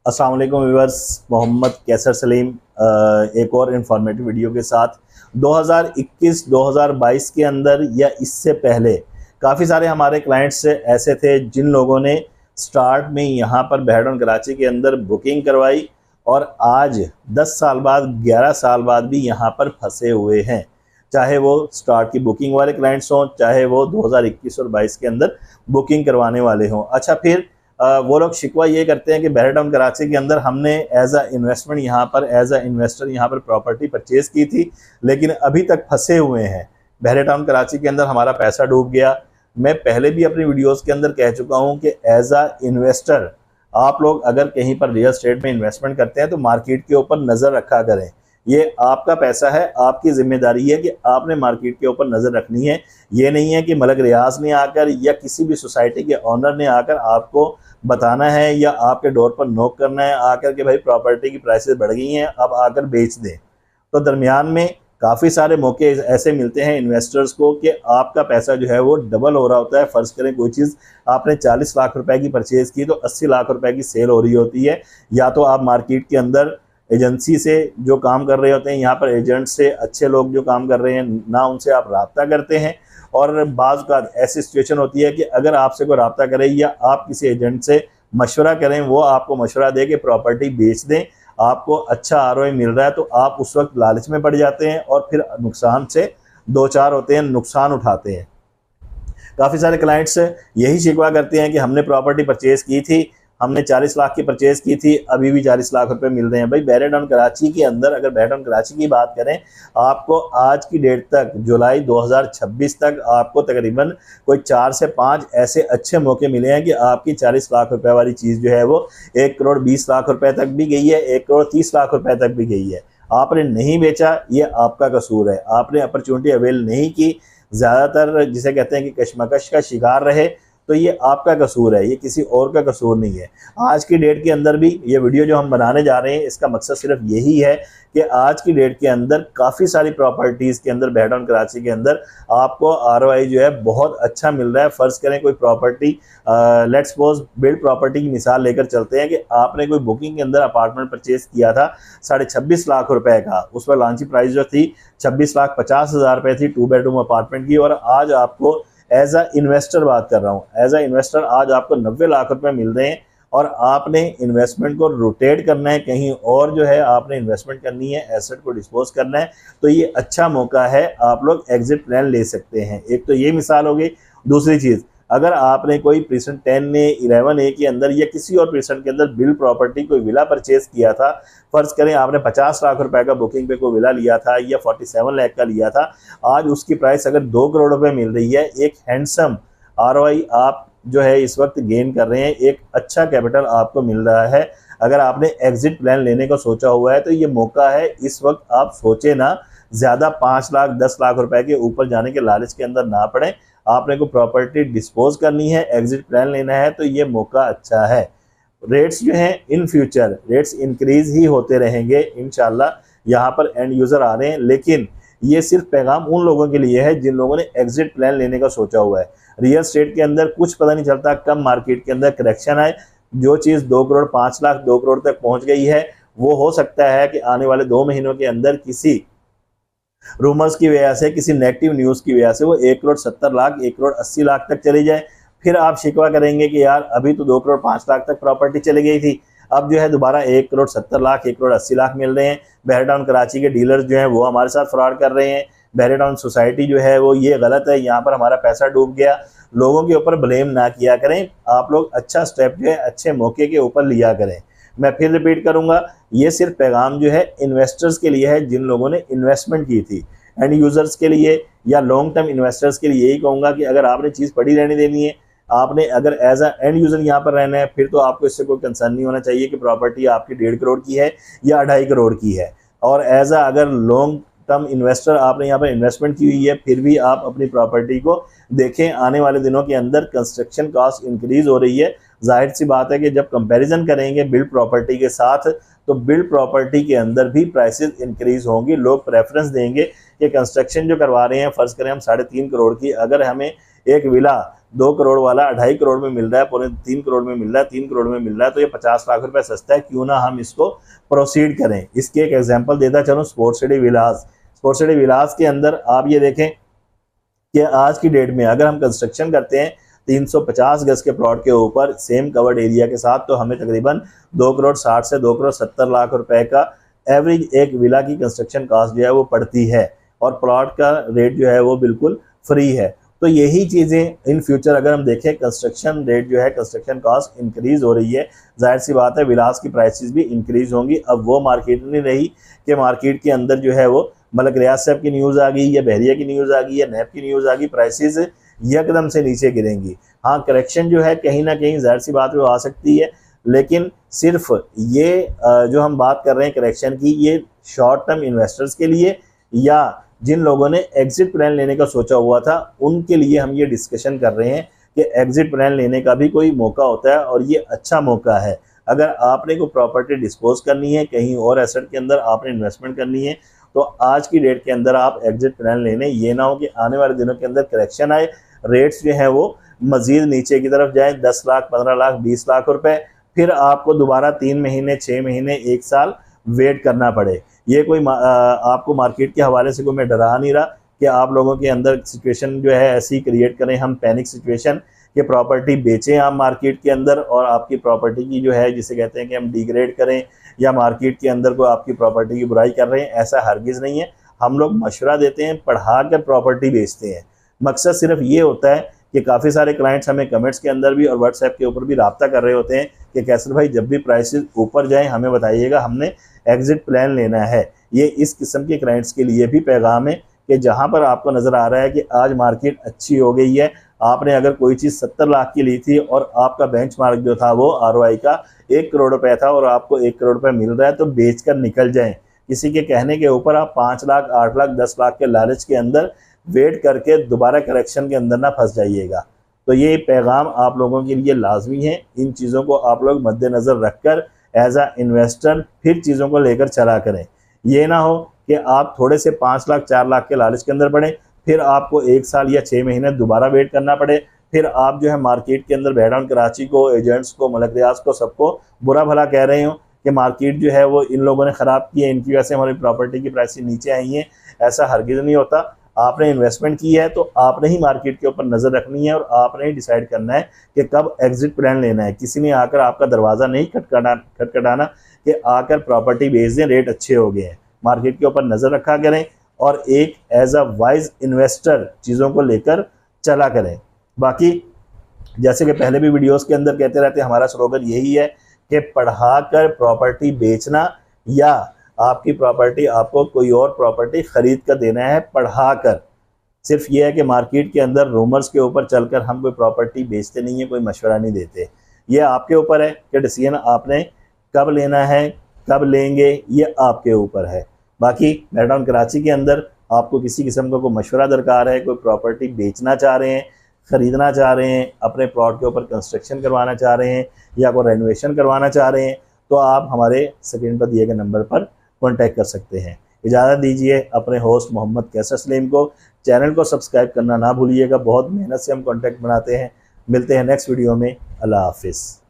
अस्सलाम वालेकुम व्यूअर्स, मोहम्मद कैसर सलीम एक और इन्फॉर्मेटिव वीडियो के साथ 2021-2022 के अंदर या इससे पहले काफ़ी सारे हमारे क्लाइंट्स ऐसे थे जिन लोगों ने स्टार्ट में यहाँ पर बेहडन कराची के अंदर बुकिंग करवाई और आज 10 साल बाद 11 साल बाद भी यहाँ पर फंसे हुए हैं। चाहे वो स्टार्ट की बुकिंग वाले क्लाइंट्स हों, चाहे वो 2021 और 22 के अंदर बुकिंग करवाने वाले हों। अच्छा, फिर वो लोग शिकवा ये करते हैं कि बेहडन कराची के अंदर हमने एज अ इन्वेस्टमेंट यहाँ पर एज अ इन्वेस्टर यहाँ पर प्रॉपर्टी परचेज़ की थी, लेकिन अभी तक फंसे हुए हैं। बेहडन कराची के अंदर हमारा पैसा डूब गया। मैं पहले भी अपनी वीडियोस के अंदर कह चुका हूँ कि एज अ इन्वेस्टर आप लोग अगर कहीं पर रियल एस्टेट में इन्वेस्टमेंट करते हैं तो मार्केट के ऊपर नज़र रखा करें। ये आपका पैसा है, आपकी जिम्मेदारी है कि आपने मार्केट के ऊपर नज़र रखनी है। ये नहीं है कि मलक रियाज ने आकर या किसी भी सोसाइटी के ऑनर ने आकर आपको बताना है या आपके डोर पर नॉक करना है आकर के भाई प्रॉपर्टी की प्राइसेस बढ़ गई हैं, अब आकर बेच दें। तो दरमियान में काफ़ी सारे मौके ऐसे मिलते हैं इन्वेस्टर्स को कि आपका पैसा जो है वो डबल हो रहा होता है। फ़र्ज़ करें कोई चीज़ आपने 40 लाख रुपए की परचेज़ की तो 80 लाख रुपए की सेल हो रही होती है। या तो आप मार्केट के अंदर एजेंसी से जो काम कर रहे होते हैं, यहाँ पर एजेंट से अच्छे लोग जो काम कर रहे हैं ना, उनसे आप रब्ता करते हैं। और बाज़ का ऐसी सिचुएशन होती है कि अगर आपसे कोई रब्ता करे या आप किसी एजेंट से मशवरा करें, वो आपको मशवरा दे कि प्रॉपर्टी बेच दें, आपको अच्छा आरओआई मिल रहा है, तो आप उस वक्त लालच में पड़ जाते हैं और फिर नुकसान से दो चार होते हैं, नुकसान उठाते हैं। काफ़ी सारे क्लाइंट्स यही शिकवा करते हैं कि हमने प्रॉपर्टी परचेज़ की थी, हमने 40 लाख की परचेज़ की थी, अभी भी 40 लाख रुपए मिल रहे हैं। भाई बेहडन कराची के अंदर अगर बेहडन कराची की बात करें, आपको आज की डेट तक जुलाई 2026 तक आपको तकरीबन कोई 4 से 5 ऐसे अच्छे मौके मिले हैं कि आपकी 40 लाख रुपए वाली चीज़ जो है वो 1 करोड़ 20 लाख रुपए तक भी गई है, 1 करोड़ 30 लाख रुपए तक भी गई है। आपने नहीं बेचा, ये आपका कसूर है। आपने अपॉर्चुनिटी अवेल नहीं की, ज़्यादातर जिसे कहते हैं कि कशमकश का शिकार रहे, तो ये आपका कसूर है, ये किसी और का कसूर नहीं है। आज की डेट के अंदर भी ये वीडियो जो हम बनाने जा रहे हैं, इसका मकसद सिर्फ यही है कि आज की डेट के अंदर काफ़ी सारी प्रॉपर्टीज़ के अंदर बेहडन कराची के अंदर आपको आरओआई जो है बहुत अच्छा मिल रहा है। फ़र्ज़ करें कोई property, let's suppose build property की मिसाल लेकर चलते हैं कि आपने कोई बुकिंग के अंदर अपार्टमेंट परचेज़ किया था 26.5 लाख रुपए का। उस पर लॉन्चिंग प्राइस जो थी 26,50,000 रुपये थी 2 बेडरूम अपार्टमेंट की, और आज आपको एज अ इन्वेस्टर बात कर रहा हूँ, एज अ इन्वेस्टर आज आपको 90 लाख रुपए मिल रहे हैं और आपने इन्वेस्टमेंट को रोटेट करना है, कहीं और जो है आपने इन्वेस्टमेंट करनी है, एसेट को डिस्पोज करना है, तो ये अच्छा मौका है, आप लोग एग्जिट प्लान ले सकते हैं। एक तो ये मिसाल हो गई। दूसरी चीज़, अगर आपने कोई प्रीसेंट 10 ए 11A के अंदर या किसी और प्रीसेंट के अंदर बिल्ड प्रॉपर्टी कोई विला परचेज किया था, फ़र्ज़ करें आपने 50 लाख रुपए का बुकिंग पे कोई विला लिया था या 47 लाख का लिया था, आज उसकी प्राइस अगर 2 करोड़ रुपए मिल रही है, एक हैंडसम आरओआई आप जो है इस वक्त गेन कर रहे हैं, एक अच्छा कैपिटल आपको मिल रहा है। अगर आपने एग्जिट प्लान लेने का सोचा हुआ है तो ये मौका है, इस वक्त आप सोचे ना, ज़्यादा 5 लाख 10 लाख रुपए के ऊपर जाने के लालच के अंदर ना पड़े। आपने को प्रॉपर्टी डिस्पोज करनी है, एग्जिट प्लान लेना है, तो ये मौका अच्छा है। रेट्स जो हैं इन फ्यूचर रेट्स इंक्रीज ही होते रहेंगे इंशाल्लाह। यहाँ पर एंड यूज़र आ रहे हैं, लेकिन ये सिर्फ पैगाम उन लोगों के लिए है जिन लोगों ने एग्जिट प्लान लेने का सोचा हुआ है। रियल स्टेट के अंदर कुछ पता नहीं चलता कब मार्केट के अंदर करेक्शन आए। जो चीज़ 2 करोड़ 5 लाख 2 करोड़ तक पहुँच गई है, वो हो सकता है कि आने वाले 2 महीनों के अंदर किसी रूमर्स की वजह से, किसी नेगेटिव न्यूज़ की वजह से वो 1 करोड़ 70 लाख 1 करोड़ 80 लाख तक चली जाए। फिर आप शिकवा करेंगे कि यार अभी तो 2 करोड़ 5 लाख तक प्रॉपर्टी चली गई थी, अब जो है दोबारा 1 करोड़ 70 लाख 1 करोड़ 80 लाख मिल रहे हैं। बेहडन कराची के डीलर्स जो हैं वो हमारे साथ फ्रॉड कर रहे हैं। बेहडन सोसाइटी जो है वो ये गलत है, यहाँ पर हमारा पैसा डूब गया। लोगों के ऊपर ब्लेम ना किया करें, आप लोग अच्छा स्टेप जो है अच्छे मौके के ऊपर लिया करें। मैं फिर रिपीट करूँगा, ये सिर्फ पैगाम जो है इन्वेस्टर्स के लिए है जिन लोगों ने इन्वेस्टमेंट की थी। एंड यूज़र्स के लिए या लॉन्ग टर्म इन्वेस्टर्स के लिए यही कहूँगा कि अगर आपने चीज़ पड़ी रहने देनी है, आपने अगर एज अ एंड यूज़र यहाँ पर रहना है, फिर तो आपको इससे कोई कंसर्न नहीं होना चाहिए कि प्रॉपर्टी आपकी 1.5 करोड़ की है या 2.5 करोड़ की है। और एज अ अगर लॉन्ग टर्म इन्वेस्टर आपने यहाँ पर इन्वेस्टमेंट की हुई है, फिर भी आप अपनी प्रॉपर्टी को देखें। आने वाले दिनों के अंदर कंस्ट्रक्शन कॉस्ट इंक्रीज़ हो रही है। जाहिर सी बात है कि जब कंपैरिजन करेंगे बिल्ड प्रॉपर्टी के साथ, तो बिल्ड प्रॉपर्टी के अंदर भी प्राइसेस इंक्रीज़ होंगी। लोग प्रेफरेंस देंगे कि कंस्ट्रक्शन जो करवा रहे हैं, फ़र्ज़ करें हम 3.5 करोड़ की, अगर हमें एक विला 2 करोड़ वाला 2.5 करोड़ में मिल रहा है, पौने 3 करोड़ में मिल रहा है, 3 करोड़ में मिल रहा है, तो ये 50 लाख रुपए सस्ता है, क्यों ना हम इसको प्रोसीड करें। इसकी एक एग्जांपल देता चलूँ, स्पोर्ट्स सिटी विलास। स्पोर्ट्स सिटी विलास के अंदर आप ये देखें कि आज की डेट में अगर हम कंस्ट्रक्शन करते हैं 350 गज के प्लॉट के ऊपर सेम कवर्ड एरिया के साथ, तो हमें तकरीबन 2 करोड़ 60 से 2 करोड़ 70 लाख रुपए का एवरेज एक विला की कंस्ट्रक्शन कॉस्ट जो है वो पड़ती है, और प्लॉट का रेट जो है वो बिल्कुल फ्री है। तो यही चीज़ें इन फ्यूचर अगर हम देखें, कंस्ट्रक्शन रेट जो है, कंस्ट्रक्शन कॉस्ट इंक्रीज हो रही है, जाहिर सी बात है विलास की प्राइसेस भी इंक्रीज होंगी। अब वो मार्केट नहीं रही कि मार्केट के अंदर जो है वो मलक रियाज साहब की न्यूज़ आ गई या बहरिया की न्यूज़ आ गई या नैब की न्यूज़ आ गई, प्राइसेस यकदम से नीचे गिरेंगी। हाँ, करेक्शन जो है कहीं ना कहीं जाहिर सी बात वो आ सकती है, लेकिन सिर्फ ये जो हम बात कर रहे हैं करेक्शन की, ये शॉर्ट टर्म इन्वेस्टर्स के लिए या जिन लोगों ने एग्जिट प्लान लेने का सोचा हुआ था उनके लिए हम ये डिस्कशन कर रहे हैं कि एग्जिट प्लान लेने का भी कोई मौका होता है, और ये अच्छा मौका है। अगर आपने कोई प्रॉपर्टी डिस्पोज करनी है, कहीं और एसेट के अंदर आपने इन्वेस्टमेंट करनी है, तो आज की डेट के अंदर आप एग्जिट प्लान लेने, ये ना हो कि आने वाले दिनों के अंदर करेक्शन आए, रेट्स जो है वो मजीद नीचे की तरफ जाए, 10 लाख 15 लाख 20 लाख रुपए, फिर आपको दोबारा 3 महीने 6 महीने 1 साल वेट करना पड़े। ये कोई आपको मार्केट के हवाले से कोई मैं डरा नहीं रहा कि आप लोगों के अंदर सिचुएशन जो है ऐसी क्रिएट करें, हम पैनिक सिचुएशन कि प्रॉपर्टी बेचें आप मार्केट के अंदर, और आपकी प्रॉपर्टी की जो है जिसे कहते हैं कि हम डिग्रेड करें या मार्केट के अंदर को आपकी प्रॉपर्टी की बुराई कर रहे हैं, ऐसा हरगिज़ नहीं है। हम लोग मशवरा देते हैं, पढ़ा कर प्रॉपर्टी बेचते हैं। मकसद सिर्फ ये होता है कि काफ़ी सारे क्लाइंट्स हमें कमेंट्स के अंदर भी और व्हाट्सएप के ऊपर भी रब्ता कर रहे होते हैं कि कैसर भाई जब भी प्राइसेस ऊपर जाएं हमें बताइएगा, हमने एग्जिट प्लान लेना है। ये इस किस्म के क्लाइंट्स के लिए भी पैगाम है कि जहां पर आपको नज़र आ रहा है कि आज मार्केट अच्छी हो गई है, आपने अगर कोई चीज़ 70 लाख की ली थी और आपका बेंचमार्क जो था वो ROI का 1 करोड़ रुपए था और आपको 1 करोड़ रुपए मिल रहा है, तो बेच कर निकल जाएं। किसी के कहने के ऊपर आप 5 लाख 8 लाख 10 लाख के लालच के अंदर वेट करके दोबारा करेक्शन के अंदर ना फंस जाइएगा। तो ये पैगाम आप लोगों के लिए लाजमी है। इन चीज़ों को आप लोग मद्देनज़र रखकर एज आ इन्वेस्टर फिर चीज़ों को लेकर चला करें। ये ना हो कि आप थोड़े से 5 लाख 4 लाख के लालच के अंदर पड़े, फिर आपको 1 साल या 6 महीने दोबारा वेट करना पड़े, फिर आप जो है मार्केट के अंदर बैडाउन कराची को, एजेंट्स को, मलक रियाज को, सबको बुरा भला कह रहे हो कि मार्केट जो है वो इन लोगों ने ख़राब की है, इनकी वजह से हमारी प्रॉपर्टी की प्राइस नीचे आई हैं। ऐसा हरगिज़ नहीं होता। आपने इन्वेस्टमेंट की है तो आपने ही मार्केट के ऊपर नज़र रखनी है और आपने ही डिसाइड करना है कि कब एग्जिट प्लान लेना है। किसी ने आकर आपका दरवाज़ा नहीं खटखटाना कि आकर प्रॉपर्टी बेच दें, रेट अच्छे हो गए हैं। मार्केट के ऊपर नज़र रखा करें और एक एज अ वाइज इन्वेस्टर चीज़ों को लेकर चला करें। बाकी जैसे कि पहले भी वीडियोस के अंदर कहते रहते हैं, हमारा स्लोगन यही है कि पढ़ाकर प्रॉपर्टी बेचना या आपकी प्रॉपर्टी आपको कोई और प्रॉपर्टी ख़रीद कर देना है पढ़ाकर। सिर्फ ये है कि मार्केट के अंदर रूमर्स के ऊपर चलकर हम कोई प्रॉपर्टी बेचते नहीं है, कोई मशवरा नहीं देते। ये आपके ऊपर है कि डिसीजन आपने कब लेना है, कब लेंगे, ये आपके ऊपर है। बाकी बैडाउन कराची के अंदर आपको किसी किस्म का कोई मशवरा दरकार है, कोई प्रॉपर्टी बेचना चाह रहे हैं, ख़रीदना चाह रहे हैं, अपने प्लॉट के ऊपर कंस्ट्रक्शन करवाना चाह रहे हैं या कोई रेनोवेशन करवाना चाह रहे हैं, तो आप हमारे स्क्रीन पर दिए गए नंबर पर कॉन्टैक्ट कर सकते हैं। इजाज़त दीजिए अपने होस्ट मोहम्मद कैसर सलीम को। चैनल को सब्सक्राइब करना ना भूलिएगा, बहुत मेहनत से हम कॉन्टैक्ट बनाते हैं। मिलते हैं नेक्स्ट वीडियो में। अल्लाह हाफिज़।